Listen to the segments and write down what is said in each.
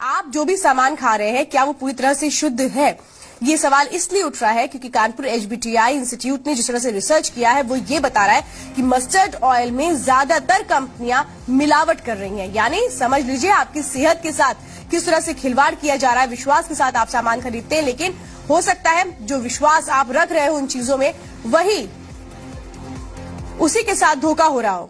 आप जो भी सामान खा रहे हैं क्या वो पूरी तरह से शुद्ध है? ये सवाल इसलिए उठ रहा है क्योंकि कानपुर एचबीटीआई इंस्टीट्यूट ने जिस तरह से रिसर्च किया है वो ये बता रहा है कि मस्टर्ड ऑयल में ज्यादातर कंपनियां मिलावट कर रही हैं। यानी समझ लीजिए आपकी सेहत के साथ किस तरह से खिलवाड़ किया जा रहा है। विश्वास के साथ आप सामान खरीदते हैं, लेकिन हो सकता है जो विश्वास आप रख रहे हो उन चीजों में वही उसी के साथ धोखा हो रहा हो।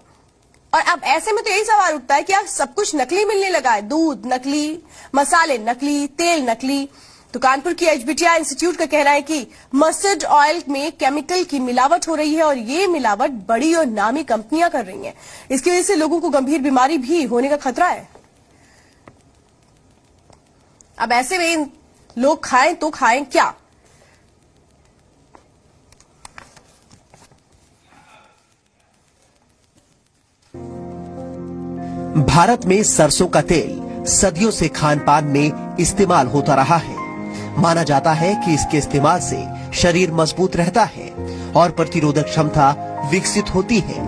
और अब ऐसे में तो यही सवाल उठता है कि यार सब कुछ नकली मिलने लगा है, दूध नकली, मसाले नकली, तेल नकली। तो कानपुर की एचबीटीआई इंस्टीट्यूट का कहना है कि मस्टर्ड ऑयल में केमिकल की मिलावट हो रही है और ये मिलावट बड़ी और नामी कंपनियां कर रही हैं। इसकी वजह से लोगों को गंभीर बीमारी भी होने का खतरा है। अब ऐसे में लोग खाएं तो खाएं क्या? भारत में सरसों का तेल सदियों से खान पान में इस्तेमाल होता रहा है। माना जाता है कि इसके इस्तेमाल से शरीर मजबूत रहता है और प्रतिरोधक क्षमता विकसित होती है।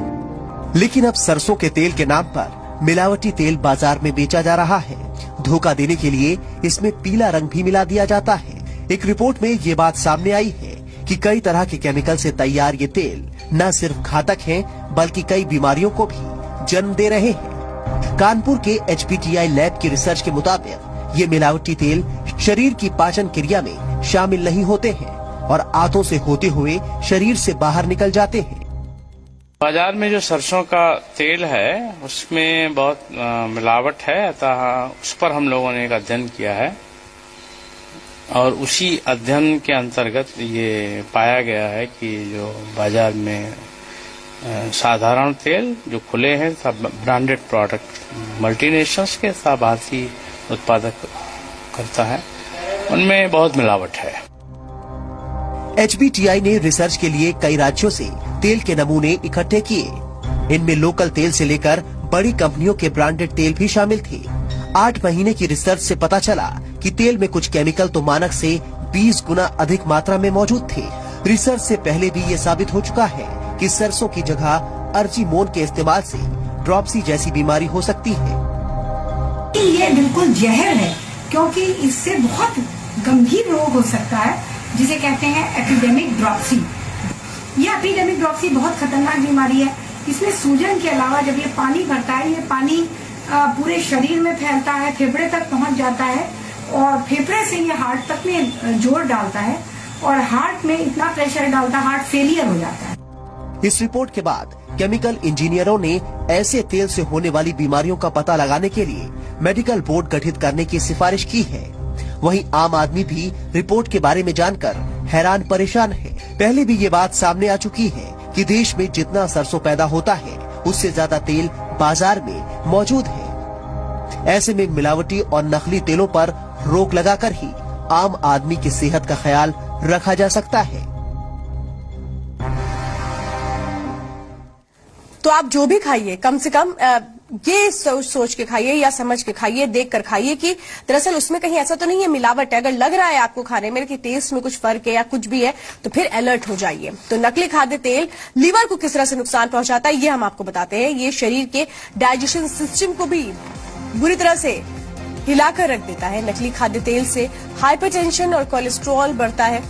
लेकिन अब सरसों के तेल के नाम पर मिलावटी तेल बाजार में बेचा जा रहा है। धोखा देने के लिए इसमें पीला रंग भी मिला दिया जाता है। एक रिपोर्ट में ये बात सामने आई है कि कई तरह के केमिकल से तैयार ये तेल न सिर्फ घातक है बल्कि कई बीमारियों को भी जन्म दे रहे हैं। कानपुर के एचबीटीआई लैब की रिसर्च के मुताबिक ये मिलावटी तेल शरीर की पाचन क्रिया में शामिल नहीं होते हैं और आंतों से होते हुए शरीर से बाहर निकल जाते हैं। बाजार में जो सरसों का तेल है उसमें बहुत मिलावट है, अतः उस पर हम लोगों ने एक अध्ययन किया है और उसी अध्ययन के अंतर्गत ये पाया गया है कि जो बाजार में साधारण तेल जो खुले हैं सब ब्रांडेड प्रोडक्ट मल्टीनेशनल्स के सब भारतीय उत्पादक करता है, उनमें बहुत मिलावट है। एचबीटीआई ने रिसर्च के लिए कई राज्यों से तेल के नमूने इकट्ठे किए। इनमें लोकल तेल से लेकर बड़ी कंपनियों के ब्रांडेड तेल भी शामिल थे। 8 महीने की रिसर्च से पता चला कि तेल में कुछ केमिकल तो मानक से 20 गुना अधिक मात्रा में मौजूद थे। रिसर्च से पहले भी ये साबित हो चुका है कि सरसों की जगह अर्जिमोन के इस्तेमाल से ड्रॉपसी जैसी बीमारी हो सकती है। ये बिल्कुल जहर है क्योंकि इससे बहुत गंभीर रोग हो सकता है जिसे कहते हैं एपिडेमिक ड्रॉपसी। यह एपिडेमिक ड्रॉपसी बहुत खतरनाक बीमारी है। इसमें सूजन के अलावा जब ये पानी भरता है, ये पानी पूरे शरीर में फैलता है, फेफड़े तक पहुंच जाता है और फेफड़े से ये हार्ट तक में जोर डालता है और हार्ट में इतना प्रेशर डालता है, हार्ट फेलियर हो जाता है। इस रिपोर्ट के बाद केमिकल इंजीनियरों ने ऐसे तेल से होने वाली बीमारियों का पता लगाने के लिए मेडिकल बोर्ड गठित करने की सिफारिश की है। वहीं आम आदमी भी रिपोर्ट के बारे में जानकर हैरान परेशान है। पहले भी ये बात सामने आ चुकी है कि देश में जितना सरसों पैदा होता है उससे ज्यादा तेल बाजार में मौजूद है। ऐसे में मिलावटी और नकली तेलों पर रोक लगाकर ही आम आदमी की सेहत का ख्याल रखा जा सकता है। तो आप जो भी खाइए कम से कम ये सोच के खाइए या समझ के खाइए, देख कर खाइए कि दरअसल उसमें कहीं ऐसा तो नहीं है मिलावट है। अगर लग रहा है आपको खाने में कि टेस्ट में कुछ फर्क है या कुछ भी है तो फिर अलर्ट हो जाइए। तो नकली खाद्य तेल लीवर को किस तरह से नुकसान पहुंचाता है ये हम आपको बताते हैं। ये शरीर के डाइजेशन सिस्टम को भी बुरी तरह से हिलाकर रख देता है। नकली खाद्य तेल से हाइपरटेंशन और कोलेस्ट्रॉल बढ़ता है।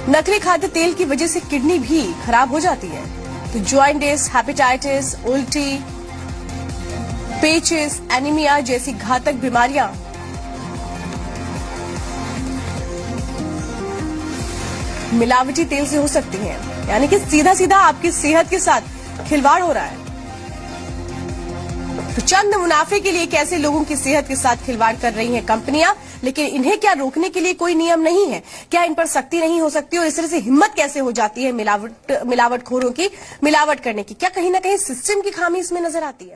नकली खाद्य तेल की वजह से किडनी भी खराब हो जाती है। तो जॉइंटिस, हेपेटाइटिस, उल्टी, पेचिस, एनीमिया जैसी घातक बीमारियां मिलावटी तेल से हो सकती हैं। यानी कि सीधा सीधा आपकी सेहत के साथ खिलवाड़ हो रहा है। तो चंद मुनाफे के लिए कैसे लोगों की सेहत के साथ खिलवाड़ कर रही हैं कंपनियां, लेकिन इन्हें क्या रोकने के लिए कोई नियम नहीं है? क्या इन पर सख्ती नहीं हो सकती? और इस तरह से हिम्मत कैसे हो जाती है मिलावटखोरों की मिलावट करने की? क्या कहीं ना कहीं सिस्टम की खामी इसमें नजर आती है?